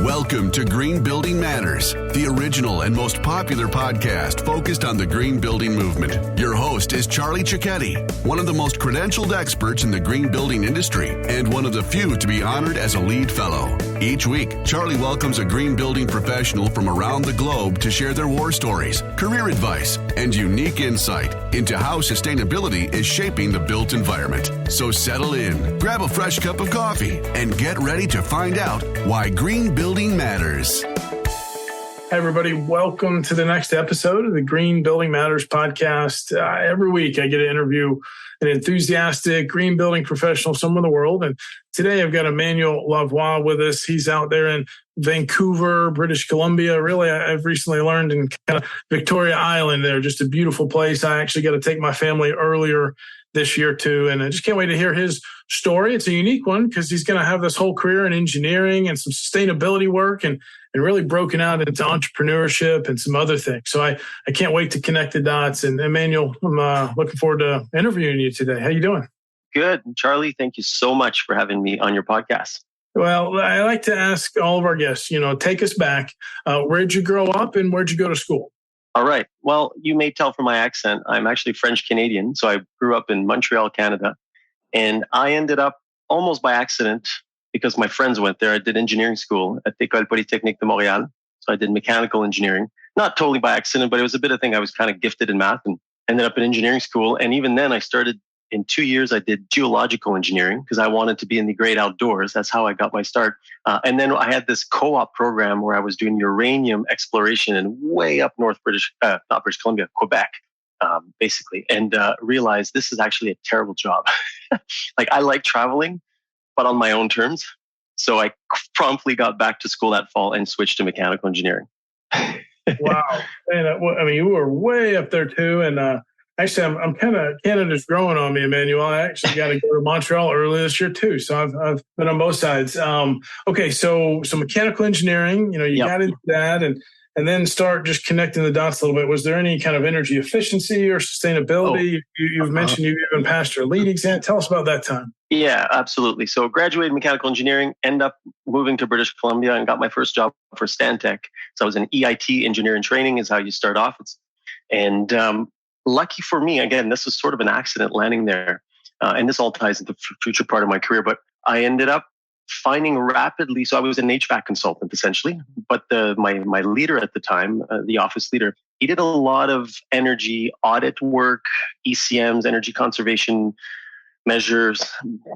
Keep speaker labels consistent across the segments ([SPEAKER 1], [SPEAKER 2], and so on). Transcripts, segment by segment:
[SPEAKER 1] Welcome to Green Building Matters, the original and most popular podcast focused on the green building movement. Your host is Charlie Cicchetti, one of the most credentialed experts in the green building industry and one of the few to be honored as a lead fellow. Each week, Charlie welcomes a green building professional from around the globe to share their war stories, career advice, and unique insight into how sustainability is shaping the built environment. So settle in, grab a fresh cup of coffee, and get ready to find out why green building matters.
[SPEAKER 2] Hey, everybody. Welcome to the next episode of the Green Building Matters podcast. Every week I get to interview an enthusiastic green building professional somewhere in the world. And today I've got Emmanuel Lavoie with us. He's out there in Vancouver, British Columbia. Really, I've recently learned in kind of Victoria Island there, just a beautiful place. I actually got to take my family earlier this year too. And I just can't wait to hear his story. It's a unique one because he's going to have this whole career in engineering and some sustainability work and really broken out into entrepreneurship and some other things. So I can't wait to connect the dots. And Emmanuel, I'm looking forward to interviewing you today. How you doing?
[SPEAKER 3] Good. Charlie, thank you so much for having me on your podcast.
[SPEAKER 2] Well, I like to ask all of our guests, take us back. Where'd you grow up and where'd you go to school?
[SPEAKER 3] All right. Well, you may tell from my accent, I'm actually French Canadian. So I grew up in Montreal, Canada. And I ended up almost by accident because my friends went there. I did engineering school at École Polytechnique de Montréal. So I did mechanical engineering, not totally by accident, but it was a bit of thing. I was kind of gifted in math and ended up in engineering school. And even then I started in 2 years, I did geological engineering because I wanted to be in the great outdoors. That's how I got my start. And then I had this co-op program where I was doing uranium exploration in way up north not British Columbia, Quebec, basically, and realized this is actually a terrible job. Like I like traveling, but on my own terms. So I promptly got back to school that fall and switched to mechanical engineering.
[SPEAKER 2] Wow. And you were way up there too. And actually, I'm kind of, Canada's growing on me, Emmanuel. I actually got to go to Montreal early this year too. So I've been on both sides. Okay. So mechanical engineering, you got into that and then start just connecting the dots a little bit. Was there any kind of energy efficiency or sustainability? You've mentioned you even passed your lead exam. Tell us about that time.
[SPEAKER 3] Yeah, absolutely. So graduated mechanical engineering, end up moving to British Columbia and got my first job for Stantec. So I was an EIT engineer in training is how you start off. Lucky for me, again, this was sort of an accident landing there. And this all ties into the future part of my career, but I ended up finding rapidly, so I was an HVAC consultant essentially, but my leader at the time, the office leader, he did a lot of energy audit work, ECMs, energy conservation measures,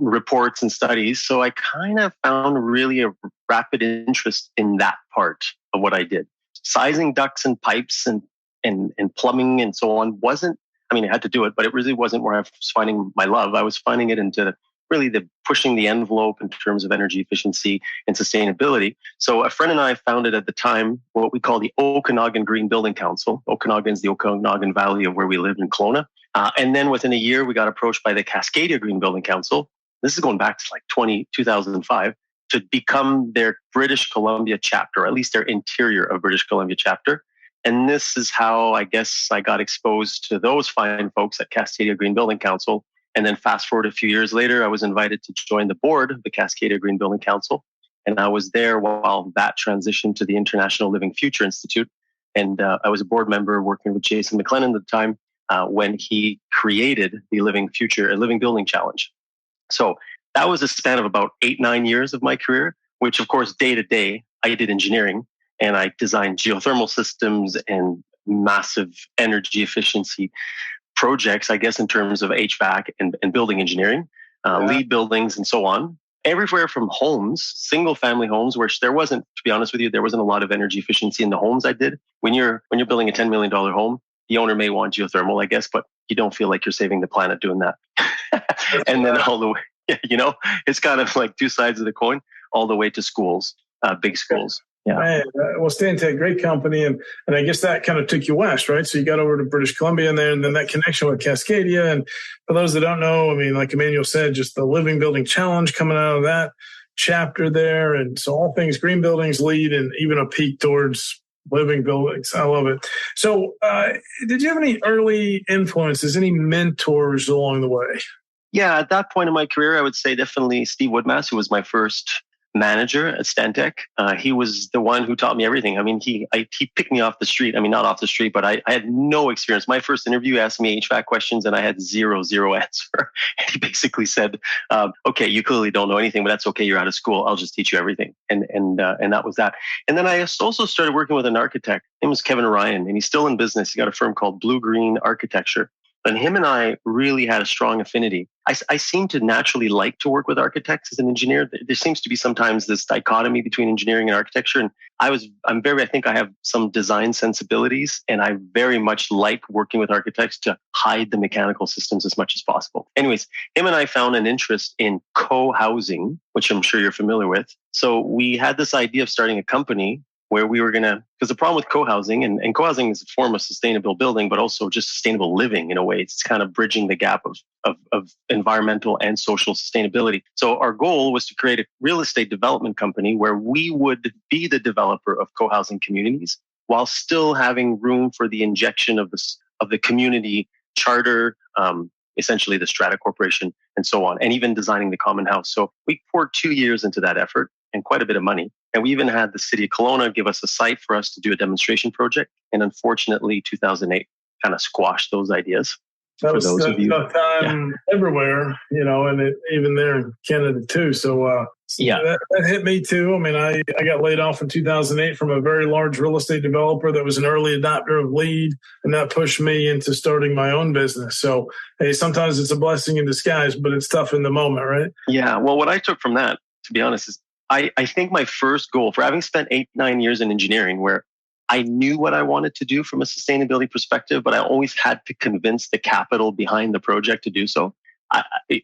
[SPEAKER 3] reports and studies. So I kind of found really a rapid interest in that part of what I did. Sizing ducts and pipes and plumbing and so on I had to do it, but it really wasn't where I was finding my love. I was finding it into really the pushing the envelope in terms of energy efficiency and sustainability. So a friend and I founded at the time what we call the Okanagan Green Building Council. Okanagan is the Okanagan Valley of where we live in Kelowna. And then within a year, we got approached by the Cascadia Green Building Council. This is going back to like 2005 to become their British Columbia chapter, or at least their interior of British Columbia chapter. And this is how I guess I got exposed to those fine folks at Cascadia Green Building Council. And then fast forward a few years later, I was invited to join the board of the Cascadia Green Building Council. And I was there while that transitioned to the International Living Future Institute. And I was a board member working with Jason McLennan at the time when he created the Living Building Challenge. So that was a span of about 8-9 years of my career, which of course, day to day, I did engineering and I designed geothermal systems and massive energy efficiency projects, I guess, in terms of HVAC and building engineering, lead buildings and so on. Everywhere from homes, single family homes, where there wasn't, to be honest with you, there wasn't a lot of energy efficiency in the homes I did. When you're building a $10 million home, the owner may want geothermal, I guess, but you don't feel like you're saving the planet doing that. And then all the way, it's kind of like two sides of the coin, all the way to schools, big schools. Yeah.
[SPEAKER 2] Man, well, Stantec, great company. And I guess that kind of took you west, right? So you got over to British Columbia and then that connection with Cascadia. And for those that don't know, like Emmanuel said, just the Living Building Challenge coming out of that chapter there. And so all things green buildings lead and even a peak towards living buildings. I love it. So did you have any early influences, any mentors along the way?
[SPEAKER 3] Yeah, at that point in my career, I would say definitely Steve Woodmass, who was my first manager at Stantec. He was the one who taught me everything. I mean, he picked me off the street. I mean, not off the street, but I had no experience. My first interview asked me HVAC questions and I had zero answer. He basically said, okay, you clearly don't know anything, but that's okay. You're out of school. I'll just teach you everything. And that was that. And then I also started working with an architect. His name was Kevin Ryan, and he's still in business. He got a firm called Blue Green Architecture. And him and I really had a strong affinity. I seem to naturally like to work with architects as an engineer. There seems to be sometimes this dichotomy between engineering and architecture. And I think I have some design sensibilities, and I very much like working with architects to hide the mechanical systems as much as possible. Anyways, him and I found an interest in co-housing, which I'm sure you're familiar with. So we had this idea of starting a company where we were because the problem with co-housing, and co-housing is a form of sustainable building, but also just sustainable living in a way. It's kind of bridging the gap of environmental and social sustainability. So our goal was to create a real estate development company where we would be the developer of co-housing communities while still having room for the injection of the community charter, essentially the strata corporation and so on, and even designing the common house. So we poured 2 years into that effort and quite a bit of money. And we even had the city of Kelowna give us a site for us to do a demonstration project. And unfortunately, 2008 kind of squashed those ideas.
[SPEAKER 2] That was tough time everywhere, and even there in Canada too. So that hit me too. I mean, I got laid off in 2008 from a very large real estate developer that was an early adopter of LEED, and that pushed me into starting my own business. So, hey, sometimes it's a blessing in disguise, but it's tough in the moment, right?
[SPEAKER 3] Yeah. Well, what I took from that, to be honest, is I think my first goal, for having spent 8-9 years in engineering, where I knew what I wanted to do from a sustainability perspective, but I always had to convince the capital behind the project to do so.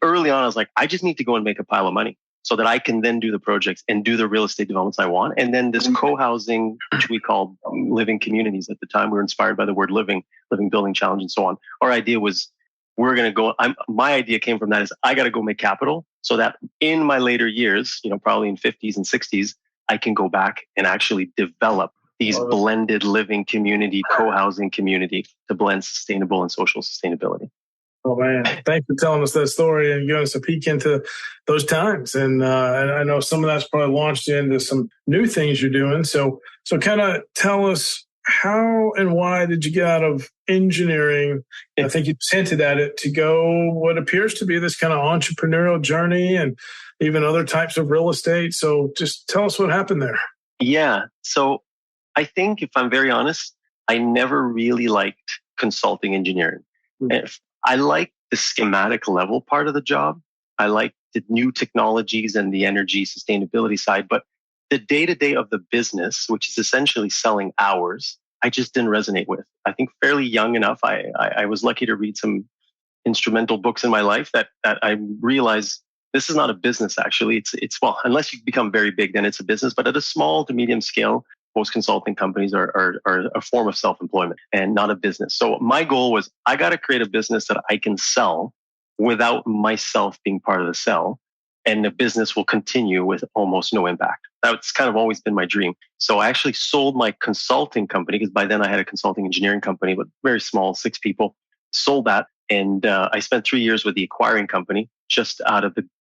[SPEAKER 3] Early on, I was like, I just need to go and make a pile of money so that I can then do the projects and do the real estate developments I want. And then this co-housing, which we called living communities at the time, we were inspired by the word living building challenge and so on. Our idea was, we're going to go, my idea came from that is I got to go make capital so that in my later years, probably in 50s and 60s, I can go back and actually develop these blended living community, co-housing community to blend sustainable and social sustainability.
[SPEAKER 2] Oh man, thanks for telling us that story and giving us a peek into those times. And I know some of that's probably launched you into some new things you're doing. So kind of tell us, how and why did you get out of engineering? I think you hinted at it, to go what appears to be this kind of entrepreneurial journey and even other types of real estate. So just tell us what happened there.
[SPEAKER 3] Yeah. So I think, if I'm very honest, I never really liked consulting engineering. Mm-hmm. I liked the schematic level part of the job. I liked the new technologies and the energy sustainability side, but the day-to-day of the business, which is essentially selling hours, I just didn't resonate with. I think fairly young enough, I was lucky to read some instrumental books in my life that I realized this is not a business, actually. It's well, unless you become very big, then it's a business. But at a small to medium scale, most consulting companies are a form of self-employment and not a business. So my goal was, I got to create a business that I can sell without myself being part of the sell. And the business will continue with almost no impact. That's kind of always been my dream. So I actually sold my consulting company, because by then I had a consulting engineering company, but very small, 6 people. Sold that. And I spent 3 years with the acquiring company just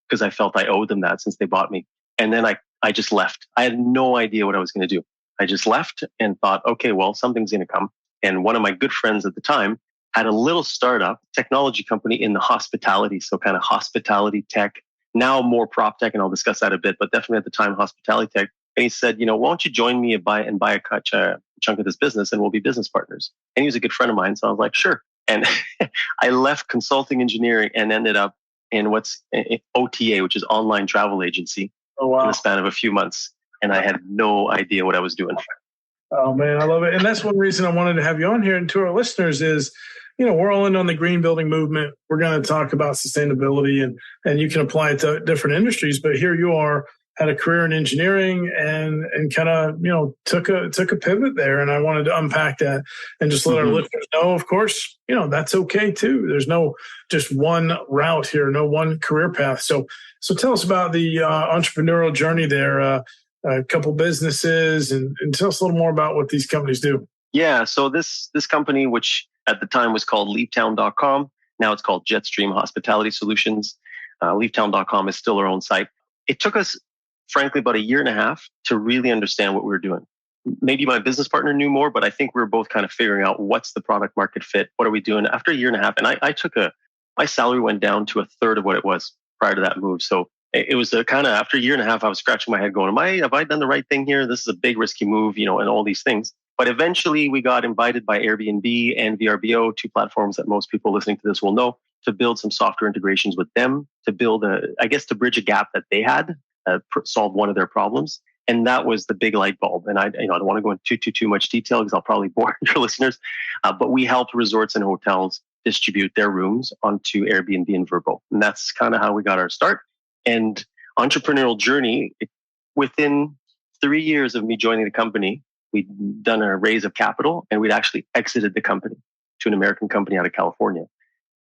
[SPEAKER 3] because I felt I owed them that since they bought me. And then I just left. I had no idea what I was going to do. I just left and thought, okay, well, something's going to come. And one of my good friends at the time had a little startup technology company in the hospitality. So kind of hospitality tech. Now more prop tech, and I'll discuss that a bit, but definitely at the time, hospitality tech. And he said, why don't you join me and buy a chunk of this business, and we'll be business partners. And he was a good friend of mine. So I was like, sure. And I left consulting engineering and ended up in what's OTA, which is online travel agency, in the span of a few months. And I had no idea what I was doing.
[SPEAKER 2] Oh man, I love it. And that's one reason I wanted to have you on here. And to our listeners is, we're all in on the green building movement. We're going to talk about sustainability, and you can apply it to different industries. But here you are, had a career in engineering and kind of, took a pivot there. And I wanted to unpack that and just let our listeners know, of course, that's okay too. There's no just one route here, no one career path. So tell us about the entrepreneurial journey there, a couple businesses, and tell us a little more about what these companies do.
[SPEAKER 3] Yeah. So this company, which at the time was called leavetown.com. Now it's called Jetstream Hospitality Solutions. Leavetown.com is still our own site. It took us frankly, about a year and a half to really understand what we were doing. Maybe my business partner knew more, but I think we were both kind of figuring out what's the product market fit. What are we doing? After a year and a half, and my salary went down to a third of what it was prior to that move. So it was kind of after a year and a half, I was scratching my head going, have I done the right thing here? This is a big risky move, and all these things. But eventually we got invited by Airbnb and VRBO, two platforms that most people listening to this will know, to build some software integrations with them, to build to bridge a gap that they had, solve one of their problems. And that was the big light bulb. And I don't want to go into too much detail because I'll probably bore your listeners. But we helped resorts and hotels distribute their rooms onto Airbnb and Vrbo. And that's kind of how we got our start. And Entrepreneurial Journey, within 3 years of me joining the company, we'd done a raise of capital and we'd actually exited the company to an American company out of California.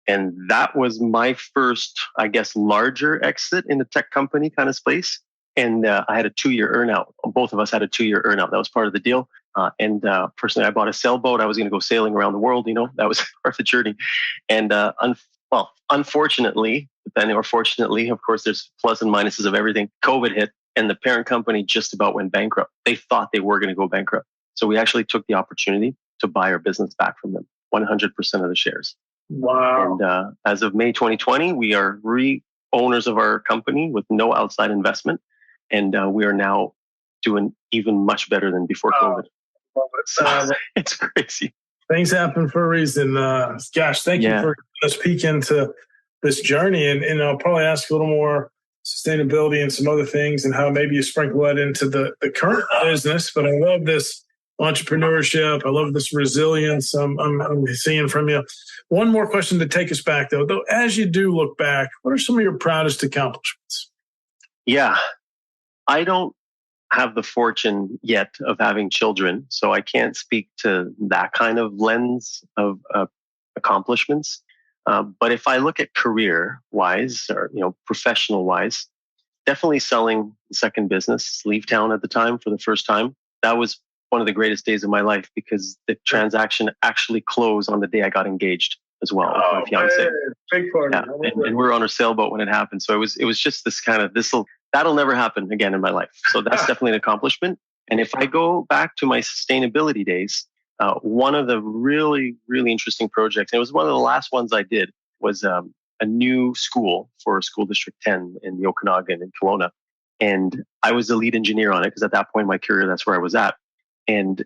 [SPEAKER 3] And that was my first, I guess, larger exit in the tech company kind of space. And I had a 2-year earnout. Both of us had a 2-year earnout. That was part of the deal. And personally, I bought a sailboat. I was going to go sailing around the world. That was part of the journey. And unfortunately, or fortunately, of course, there's plus and minuses of everything. COVID hit and the parent company just about went bankrupt. They thought they were going to go bankrupt. So we actually took the opportunity to buy our business back from them, 100% of the shares.
[SPEAKER 2] Wow.
[SPEAKER 3] And as of May 2020, we are owners of our company with no outside investment. And we are now doing even much better than before COVID. So, it's crazy.
[SPEAKER 2] Things happen for a reason. Gosh, thank you for let's peek into this journey. And I'll probably ask you a little more sustainability and some other things and how maybe you sprinkle that into the current business. But I love this entrepreneurship. I love this resilience I'm seeing from you. One more question to take us back, though. As you do look back, what are some of your proudest accomplishments?
[SPEAKER 3] Yeah. I don't have the fortune yet of having children, so I can't speak to that kind of lens of accomplishments. But if I look at career-wise or professional-wise, definitely selling the second business, Leave Town at the time for the first time. That was one of the greatest days of my life because the transaction actually closed on the day I got engaged as well with my fiance.
[SPEAKER 2] Big party.
[SPEAKER 3] Yeah. And we were on our sailboat when it happened. So it was just this kind of that'll never happen again in my life. So that's definitely an accomplishment. And if I go back to my sustainability days, one of the really, really interesting projects, and it was one of the last ones I did, was a new school for School District 10 in the Okanagan in Kelowna. And I was the lead engineer on it because at that point in my career, that's where I was at. And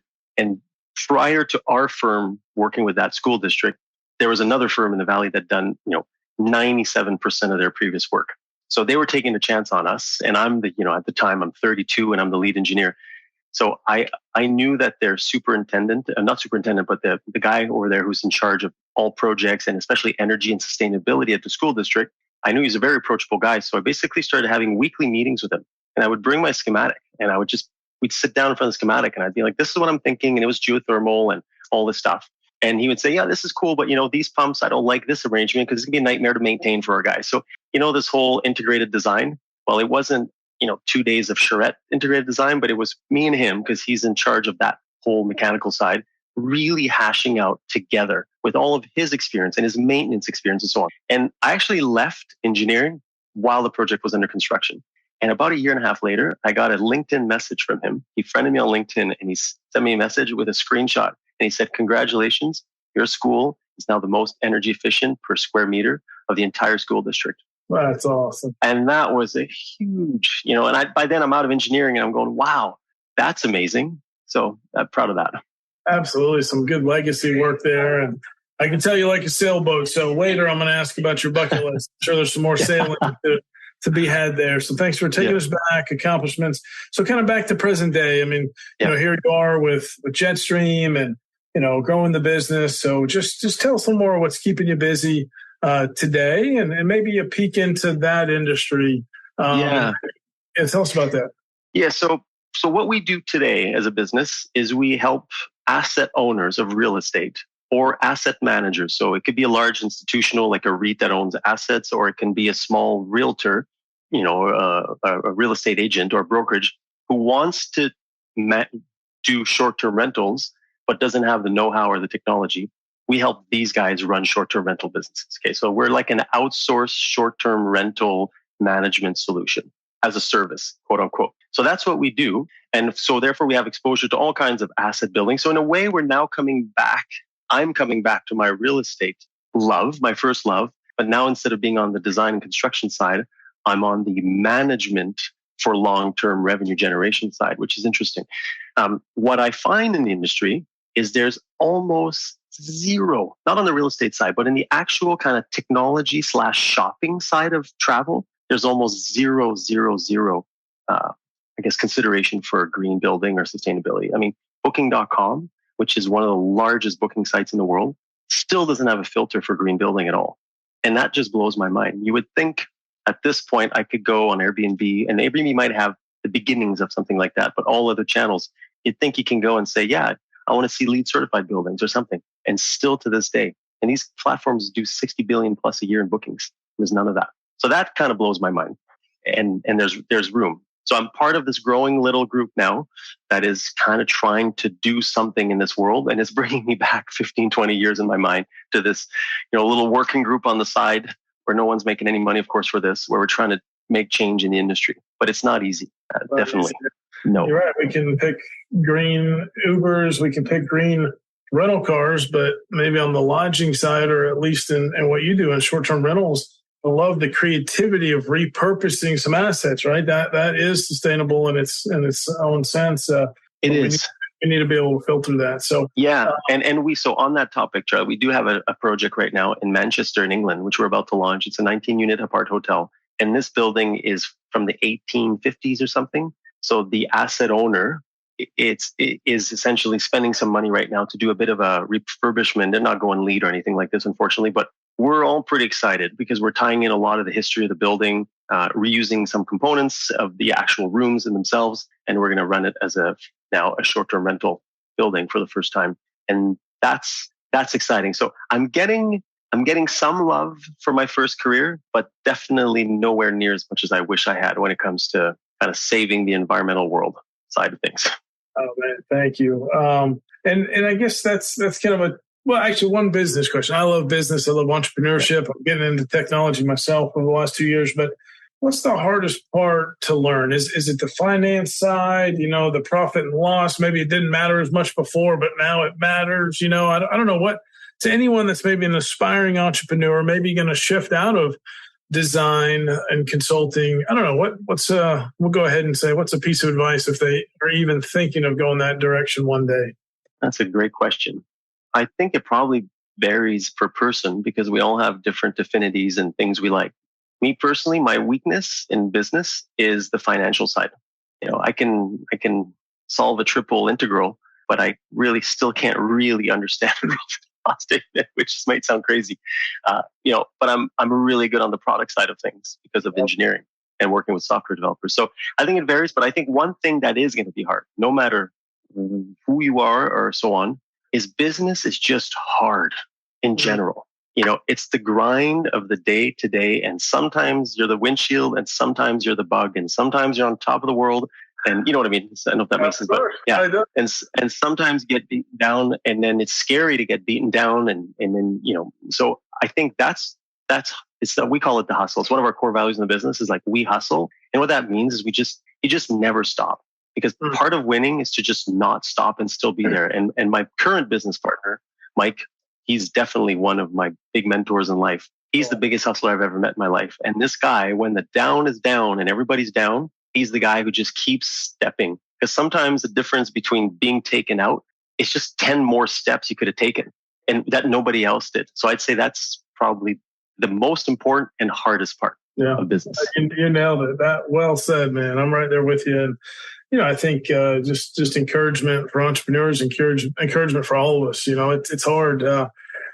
[SPEAKER 3] prior to our firm working with that school district, there was another firm in the Valley that done 97% of their previous work. So they were taking a chance on us. And I'm at the time I'm 32 and I'm the lead engineer. So I knew that their not superintendent, but the guy over there who's in charge of all projects and especially energy and sustainability at the school district, I knew he's a very approachable guy. So I basically started having weekly meetings with him. And I would bring my schematic and we'd sit down in front of the schematic and I'd be like, this is what I'm thinking. And it was geothermal and all this stuff. And he would say, yeah, this is cool. But these pumps, I don't like this arrangement because it's gonna be a nightmare to maintain for our guys. So, this whole integrated design, well, it wasn't, 2 days of charrette integrated design, but it was me and him because he's in charge of that whole mechanical side, really hashing out together with all of his experience and his maintenance experience and so on. And I actually left engineering while the project was under construction. And about a year and a half later, I got a LinkedIn message from him. He friended me on LinkedIn and he sent me a message with a screenshot. And he said, congratulations, your school is now the most energy efficient per square meter of the entire school district.
[SPEAKER 2] Wow, that's awesome.
[SPEAKER 3] And that was a huge, and by then I'm out of engineering and I'm going, wow, that's amazing. So I'm proud of that.
[SPEAKER 2] Absolutely. Some good legacy work there. And I can tell you like a sailboat. So later I'm going to ask about your bucket list. I'm sure there's some more sailing to be had there. So thanks for taking us back, accomplishments. So kind of back to present day. I mean, here you are with Jetstream and, growing the business. So just tell us a little more what's keeping you busy today and maybe a peek into that industry. Tell us about that.
[SPEAKER 3] Yeah. So what we do today as a business is we help asset owners of real estate or asset managers. So it could be a large institutional like a REIT that owns assets, or it can be a small realtor, a real estate agent or brokerage who wants to do short-term rentals but doesn't have the know-how or the technology. We help these guys run short-term rental businesses. Okay, so we're like an outsourced short-term rental management solution. as a service, quote unquote. So that's what we do. And so therefore we have exposure to all kinds of asset building. So in a way, we're now I'm coming back to my real estate love, my first love. But now instead of being on the design and construction side, I'm on the management for long-term revenue generation side, which is interesting. What I find in the industry is there's almost zero, not on the real estate side, but in the actual kind of technology / shopping side of travel, there's almost zero, consideration for green building or sustainability. I mean, booking.com, which is one of the largest booking sites in the world, still doesn't have a filter for green building at all. And that just blows my mind. You would think at this point I could go on Airbnb, and Airbnb might have the beginnings of something like that, but all other channels, you'd think you can go and say, yeah, I want to see LEED certified buildings or something. And still to this day, and these platforms do 60 billion plus a year in bookings. There's none of that. So that kind of blows my mind. And there's room. So I'm part of this growing little group now that is kind of trying to do something in this world. And it's bringing me back 15, 20 years in my mind to this, little working group on the side where no one's making any money, of course, for this, where we're trying to make change in the industry. But it's not easy. Definitely. No.
[SPEAKER 2] You're right. We can pick green Ubers. We can pick green rental cars, but maybe on the lodging side, or at least in what you do in short-term rentals, I love the creativity of repurposing some assets, right? That is sustainable in its own sense.
[SPEAKER 3] It is.
[SPEAKER 2] We need to be able to filter that. So
[SPEAKER 3] yeah, so on that topic, Charlie, we do have a project right now in Manchester, in England, which we're about to launch. It's a 19-unit apart hotel, and this building is from the 1850s or something. So the asset owner is essentially spending some money right now to do a bit of a refurbishment. They're not going LEED or anything like this, unfortunately, but we're all pretty excited because we're tying in a lot of the history of the building, reusing some components of the actual rooms in themselves, and we're going to run it as now a short-term rental building for the first time, and that's exciting. So I'm getting some love for my first career, but definitely nowhere near as much as I wish I had when it comes to kind of saving the environmental world side of things.
[SPEAKER 2] Oh man, thank you. And I guess that's kind of actually one business question. I love business. I love entrepreneurship. I'm getting into technology myself over the last 2 years, but what's the hardest part to learn? Is it the finance side, the profit and loss? Maybe it didn't matter as much before, but now it matters. I don't know what, to anyone that's maybe an aspiring entrepreneur, maybe going to shift out of design and consulting. I don't know we'll go ahead and say, what's a piece of advice if they are even thinking of going that direction one day?
[SPEAKER 3] That's a great question. I think it probably varies per person because we all have different affinities and things we like. Me personally, my weakness in business is the financial side. I can solve a triple integral, but I really still can't really understand the loss statement, which might sound crazy. But I'm really good on the product side of things because of engineering and working with software developers. So I think it varies, but I think one thing that is going to be hard, no matter who you are or so on, is business is just hard in general. It's the grind of the day to day. And sometimes you're the windshield and sometimes you're the bug and sometimes you're on top of the world. And you know what I mean? I don't know if that makes sense, but yeah. And sometimes get beaten down and then it's scary to get beaten down. And then, so I think we call it the hustle. It's one of our core values in the business is like we hustle. And what that means is you just never stop. Because part of winning is to just not stop and still be there. And my current business partner, Mike, he's definitely one of my big mentors in life. He's the biggest hustler I've ever met in my life. And this guy, when the down is down and everybody's down, he's the guy who just keeps stepping. Because sometimes the difference between being taken out is just 10 more steps you could have taken and that nobody else did. So I'd say that's probably the most important and hardest part of business.
[SPEAKER 2] You nailed it. That well said, man. I'm right there with you. And I think just encouragement for entrepreneurs, encouragement for all of us. It's hard.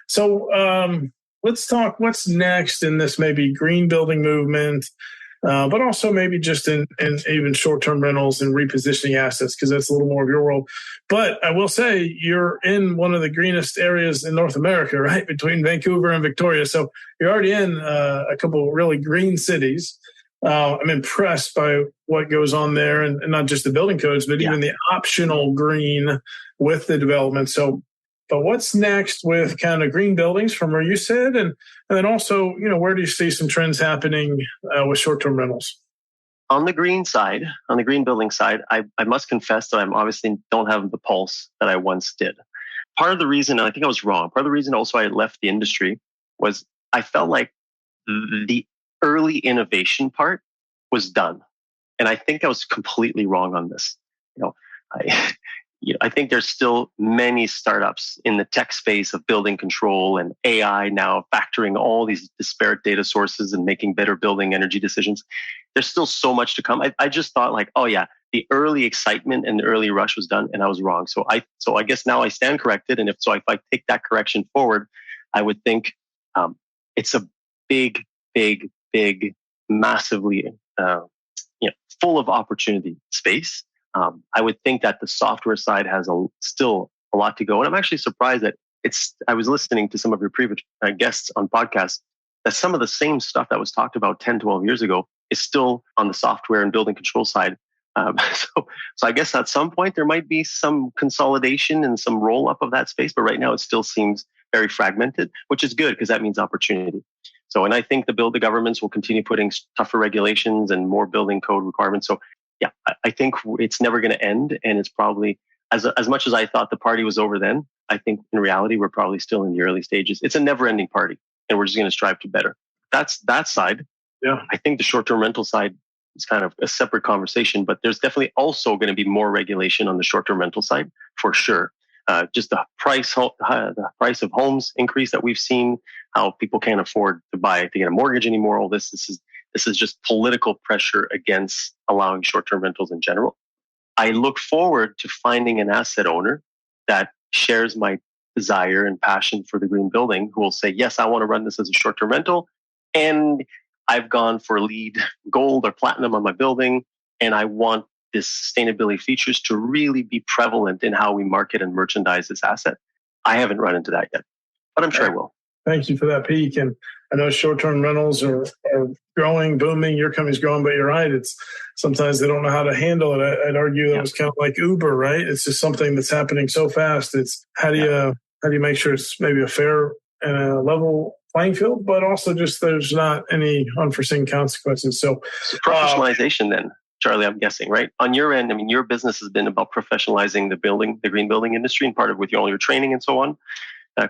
[SPEAKER 2] So let's talk what's next in this maybe green building movement, but also maybe just in even short-term rentals and repositioning assets, because that's a little more of your world. But I will say you're in one of the greenest areas in North America, right, between Vancouver and Victoria. So you're already in a couple of really green cities. I'm impressed by what goes on there, and not just the building codes, but even the optional green with the development. So, but what's next with kind of green buildings from where you sit, and then also, where do you see some trends happening with short-term rentals?
[SPEAKER 3] On the green side, on the green building side, I must confess that I'm obviously don't have the pulse that I once did. Part of the reason, and I think I was wrong, part of the reason also I left the industry was I felt like the early innovation part was done. And I think I was completely wrong on this. I think there's still many startups in the tech space of building control and AI now factoring all these disparate data sources and making better building energy decisions. There's still so much to come. I just thought like, oh yeah, the early excitement and the early rush was done, and I was wrong. So I guess now I stand corrected. And if I take that correction forward, I would think it's a big, massively full of opportunity space. I would think that the software side has still a lot to go. And I'm actually surprised that I was listening to some of your previous guests on podcasts, that some of the same stuff that was talked about 10, 12 years ago is still on the software and building control side. So I guess at some point there might be some consolidation and some roll up of that space. But right now it still seems very fragmented, which is good because that means opportunity. So, and I think the governments will continue putting tougher regulations and more building code requirements. So yeah, I think it's never going to end. And it's probably, as much as I thought the party was over then, I think in reality, we're probably still in the early stages. It's a never ending party and we're just going to strive to better. That's that side.
[SPEAKER 2] Yeah.
[SPEAKER 3] I think the short-term rental side is kind of a separate conversation, but there's definitely also going to be more regulation on the short-term rental side for sure. Just the price of homes increase that we've seen, how people can't afford to get a mortgage anymore. All this is just political pressure against allowing short-term rentals in general. I look forward to finding an asset owner that shares my desire and passion for the green building, who will say, yes, I want to run this as a short-term rental. And I've gone for LEED gold or platinum on my building. And I want this sustainability features to really be prevalent in how we market and merchandise this asset. I haven't run into that yet, but I'm sure I will.
[SPEAKER 2] Thank you for that, peek. And I know short-term rentals are growing, booming. Your company's growing, but you're right. It's sometimes they don't know how to handle it. I'd argue that was kind of like Uber, right? It's just something that's happening so fast. It's how do you make sure it's maybe a fair and a level playing field, but also just there's not any unforeseen consequences. So
[SPEAKER 3] professionalization then, Charlie, I'm guessing, right? On your end, I mean, your business has been about professionalizing the green building industry and part of with all your training and so on.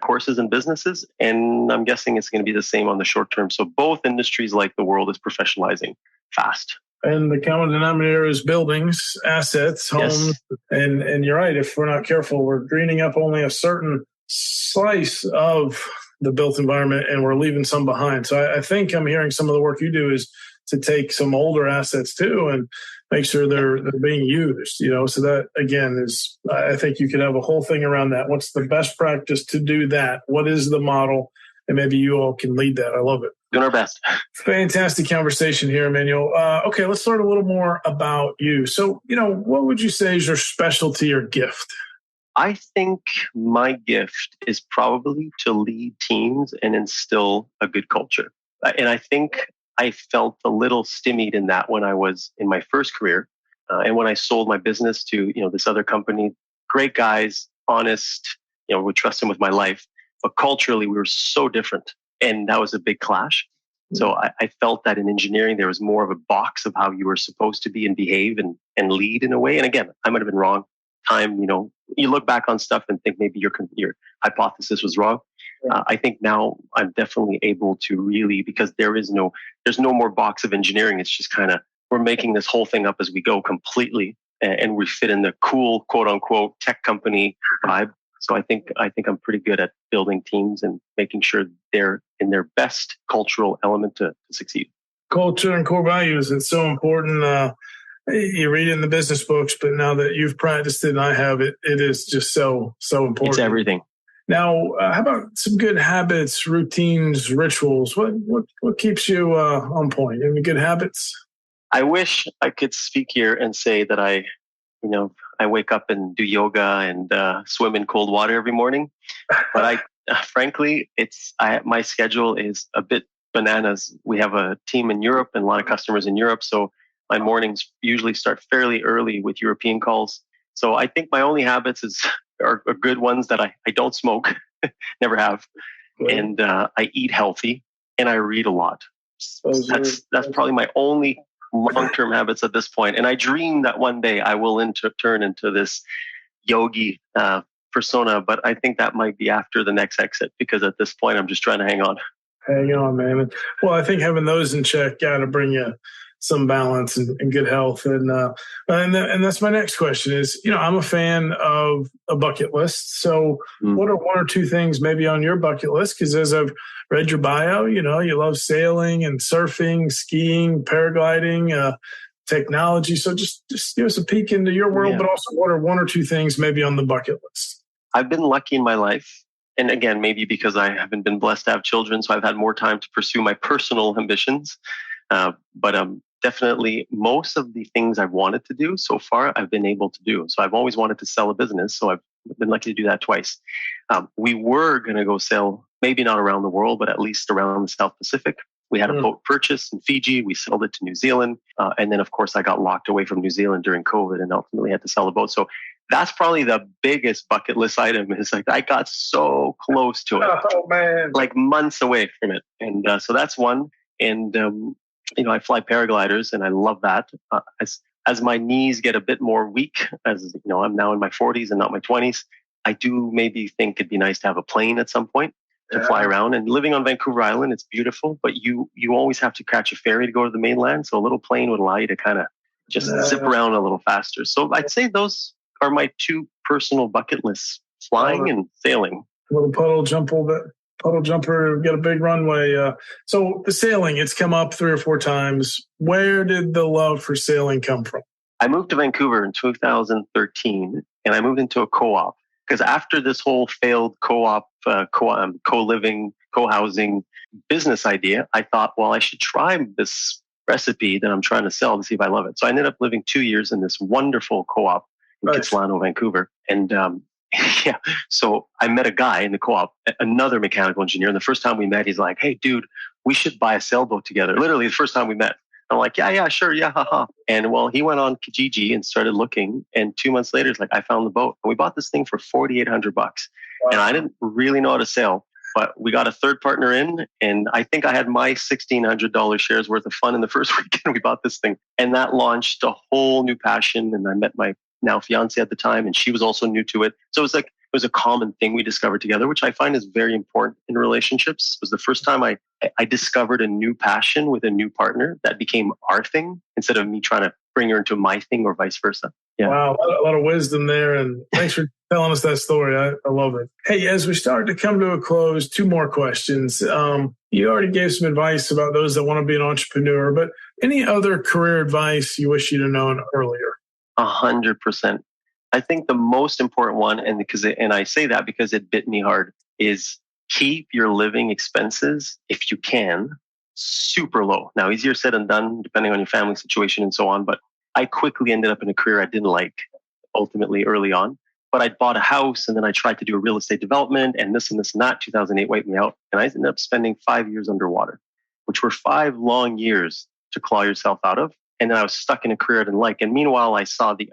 [SPEAKER 3] Courses and businesses, and I'm guessing it's going to be the same on the short term. So both industries, like the world, is professionalizing fast.
[SPEAKER 2] And the common denominator is buildings, assets, homes. Yes. And you're right. If we're not careful, we're greening up only a certain slice of the built environment, and we're leaving some behind. So I think I'm hearing some of the work you do is to take some older assets too and make sure they're being used, so that again is, I think you could have a whole thing around that. What's the best practice to do that? What is the model? And maybe you all can lead that. I love it.
[SPEAKER 3] Doing our best.
[SPEAKER 2] Fantastic conversation here, Emmanuel. Okay, let's learn a little more about you. So, what would you say is your specialty or gift?
[SPEAKER 3] I think my gift is probably to lead teams and instill a good culture. And I think I felt a little stymied in that when I was in my first career. And when I sold my business to, this other company, great guys, honest, would trust them with my life. But culturally, we were so different. And that was a big clash. So I felt that in engineering, there was more of a box of how you were supposed to be and behave and lead in a way. And again, I might have been wrong. You look back on stuff and think maybe your hypothesis was wrong. I think now I'm definitely able to really, because there's no more box of engineering. It's just kind of, we're making this whole thing up as we go completely, and we fit in the cool, quote unquote, tech company vibe. So I think I'm pretty good at building teams and making sure they're in their best cultural element to succeed.
[SPEAKER 2] Culture and core values. It's so important. You read it in the business books, but now that you've practiced it and I have it, it is just so important.
[SPEAKER 3] It's everything.
[SPEAKER 2] Now, how about some good habits, routines, rituals? What keeps you on point? Any good habits?
[SPEAKER 3] I wish I could speak here and say that I wake up and do yoga and swim in cold water every morning. But frankly, my schedule is a bit bananas. We have a team in Europe and a lot of customers in Europe, so my mornings usually start fairly early with European calls. So I think my only habits are good ones that I don't smoke, never have. Good. And I eat healthy and I read a lot. That's probably my only long-term habits at this point. And I dream that one day I will turn into this yogi persona, but I think that might be after the next exit, because at this point I'm just trying to hang on.
[SPEAKER 2] Hang on, man. Well, I think having those in check got to bring you some balance and good health. And that's my next question is, I'm a fan of a bucket list. So what are one or two things maybe on your bucket list? Because as I've read your bio, you love sailing and surfing, skiing, paragliding, technology. So just give us a peek into your world, but also what are one or two things maybe on the bucket list?
[SPEAKER 3] I've been lucky in my life. And again, maybe because I haven't been blessed to have children, so I've had more time to pursue my personal ambitions. But definitely most of the things I've wanted to do so far, I've been able to do. So I've always wanted to sell a business. So I've been lucky to do that twice. We were going to go sail, maybe not around the world, but at least around the South Pacific. We had a boat purchase in Fiji. We sold it to New Zealand. And then, of course, I got locked away from New Zealand during COVID and ultimately had to sell the boat. So that's probably the biggest bucket list item. Is like I got so close to it, like months away from it. And so that's one. And, I fly paragliders and I love that. As my knees get a bit more weak, as I'm now in my 40s and not my 20s, I do maybe think it'd be nice to have a plane at some point to fly around. And living on Vancouver Island, it's beautiful, but you always have to catch a ferry to go to the mainland. So a little plane would allow you to kind of just zip around a little faster. So I'd say those are my two personal bucket lists: flying and sailing.
[SPEAKER 2] A little puddle jumper, get a big runway. So the sailing, it's come up 3 or 4 times. Where did the love for sailing come from?
[SPEAKER 3] I moved to Vancouver in 2013, and I moved into a co-op because after this whole failed co-op, co-living, co-housing business idea, I thought, well, I should try this recipe that I'm trying to sell to see if I love it. So I ended up living 2 years in this wonderful co-op in Kitsilano, Vancouver. And so I met a guy in the co-op, another mechanical engineer. And the first time we met, he's like, "Hey, dude, we should buy a sailboat together." Literally the first time we met. I'm like, yeah, sure. Yeah, haha. And well, he went on Kijiji and started looking. And 2 months later, it's like, I found the boat. And we bought this thing for $4,800. Wow. And I didn't really know how to sail, but we got a third partner in. And I think I had my $1,600 shares worth of fun in the first weekend we bought this thing. And that launched a whole new passion. And I met my now fiance at the time, and she was also new to it. So it was a common thing we discovered together, which I find is very important in relationships. It was the first time I discovered a new passion with a new partner that became our thing instead of me trying to bring her into my thing or vice versa. Yeah.
[SPEAKER 2] Wow, a lot of wisdom there. And thanks for telling us that story. I love it. Hey, as we start to come to a close, 2 more questions. You already gave some advice about those that want to be an entrepreneur, but any other career advice you wish you'd have known earlier?
[SPEAKER 3] 100%. I think the most important one, and I say that because it bit me hard, is keep your living expenses, if you can, super low. Now, easier said than done, depending on your family situation and so on. But I quickly ended up in a career I didn't like, ultimately early on. But I bought a house, and then I tried to do a real estate development, and this and that. 2008 wiped me out, and I ended up spending 5 years underwater, which were 5 long years to claw yourself out of. And then I was stuck in a career I didn't like. And meanwhile, I saw the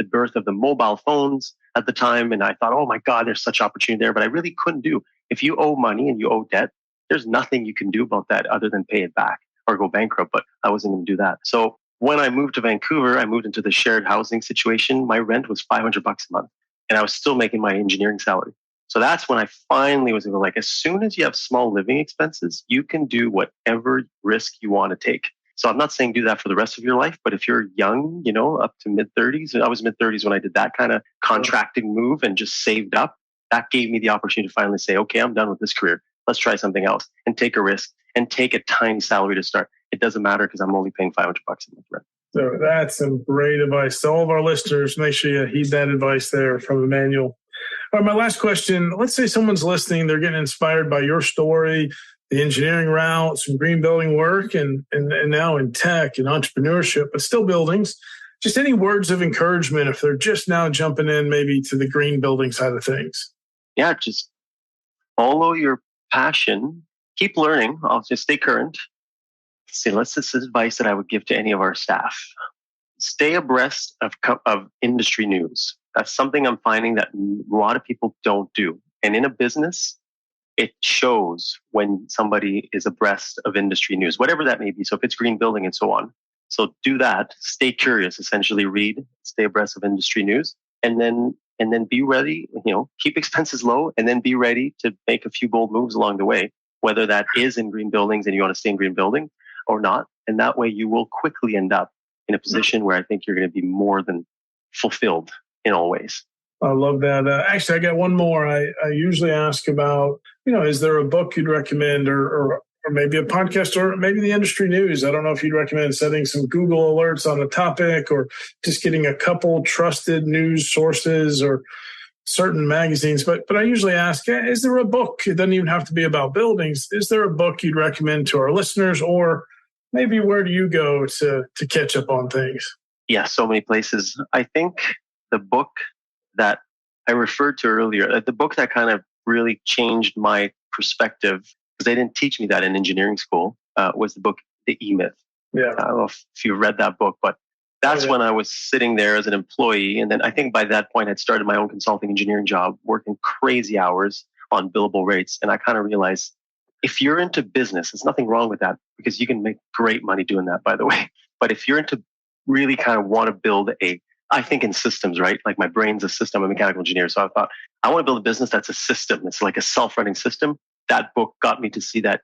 [SPEAKER 3] birth of the mobile phones at the time. And I thought, oh my God, there's such opportunity there. But I really couldn't do. If you owe money and you owe debt, there's nothing you can do about that other than pay it back or go bankrupt. But I wasn't going to do that. So when I moved to Vancouver, I moved into the shared housing situation. My rent was $500 a month. And I was still making my engineering salary. So that's when I finally was able, like, as soon as you have small living expenses, you can do whatever risk you want to take. So I'm not saying do that for the rest of your life, but if you're young, up to mid-30s, I was mid-30s when I did that kind of contracting move and just saved up, that gave me the opportunity to finally say, okay, I'm done with this career. Let's try something else and take a risk and take a tiny salary to start. It doesn't matter because I'm only paying $500 a month rent.
[SPEAKER 2] So that's some great advice. To all of our listeners, make sure you heed that advice there from Emmanuel. All right, my last question. Let's say someone's listening. They're getting inspired by your story, the engineering route, some green building work, and now in tech and entrepreneurship, but still buildings. Just any words of encouragement if they're just now jumping in maybe to the green building side of things? Yeah,
[SPEAKER 3] just follow your passion. Keep learning. I'll just stay current. This is advice that I would give to any of our staff. Stay abreast of industry news. That's something I'm finding that a lot of people don't do. And in a business, it shows when somebody is abreast of industry news, whatever that may be. So if it's green building and so on. So do that. Stay curious, essentially read, stay abreast of industry news, and then be ready, keep expenses low, and then be ready to make a few bold moves along the way, whether that is in green buildings and you want to stay in green building or not. And that way you will quickly end up in a position where I think you're going to be more than fulfilled in all ways.
[SPEAKER 2] I love that. Actually, I got one more. I usually ask about, is there a book you'd recommend or maybe a podcast or maybe the industry news? I don't know if you'd recommend setting some Google alerts on a topic or just getting a couple trusted news sources or certain magazines. But I usually ask, is there a book? It doesn't even have to be about buildings. Is there a book you'd recommend to our listeners, or maybe where do you go to catch up on things?
[SPEAKER 3] Yeah, so many places. I think the book that I referred to earlier, the book that kind of really changed my perspective, because they didn't teach me that in engineering school, was the book, The E-Myth.
[SPEAKER 2] Yeah.
[SPEAKER 3] I don't know if you've read that book, but that's when I was sitting there as an employee. And then I think by that point, I'd started my own consulting engineering job, working crazy hours on billable rates. And I kind of realized, if you're into business, there's nothing wrong with that, because you can make great money doing that, by the way. But if you're into really kind of want to build I think in systems, right? Like my brain's a system, I'm a mechanical engineer. So I thought, I want to build a business that's a system. It's like a self-running system. That book got me to see that,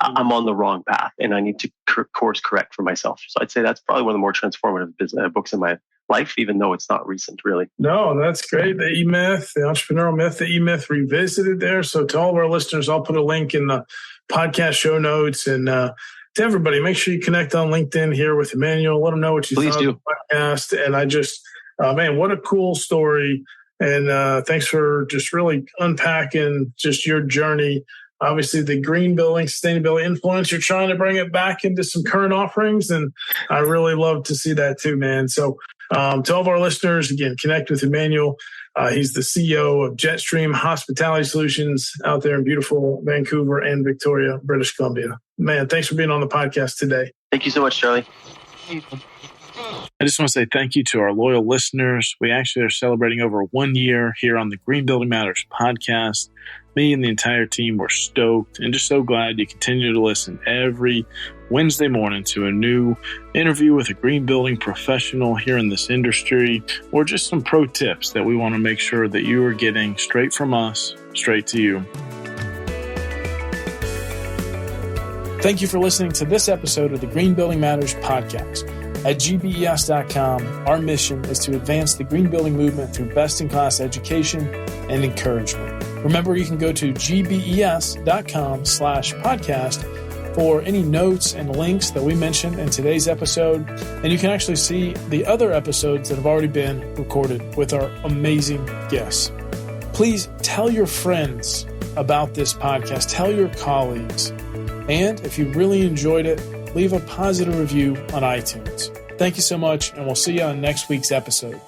[SPEAKER 3] I'm on the wrong path and I need to course correct for myself. So I'd say that's probably one of the more transformative books in my life, even though it's not recent, really.
[SPEAKER 2] No, that's great. The E-Myth, the entrepreneurial myth, the E-Myth revisited there. So to all of our listeners, I'll put a link in the podcast show notes. And to everybody, make sure you connect on LinkedIn here with Emmanuel. Let him know what you thought of the podcast. And I just, man, what a cool story. And thanks for just really unpacking just your journey. Obviously, the green building, sustainability influence, you're trying to bring it back into some current offerings. And I really love to see that too, man. So to all of our listeners, again, connect with Emmanuel. He's the CEO of Jetstream Hospitality Solutions out there in beautiful Vancouver and Victoria, British Columbia. Man, thanks for being on the podcast today.
[SPEAKER 3] Thank you so much, Charlie.
[SPEAKER 4] I just want to say thank you to our loyal listeners. We actually are celebrating over 1 year here on the Green Building Matters podcast. Me and the entire team were stoked and just so glad you continue to listen every Wednesday morning to a new interview with a green building professional here in this industry, or just some pro tips that we want to make sure that you are getting straight from us, straight to you. Thank you for listening to this episode of the Green Building Matters podcast. At GBES.com, our mission is to advance the green building movement through best-in-class education and encouragement. Remember, you can go to gbes.com/podcast for any notes and links that we mentioned in today's episode. And you can actually see the other episodes that have already been recorded with our amazing guests. Please tell your friends about this podcast. Tell your colleagues. And if you really enjoyed it, leave a positive review on iTunes. Thank you so much, and we'll see you on next week's episode.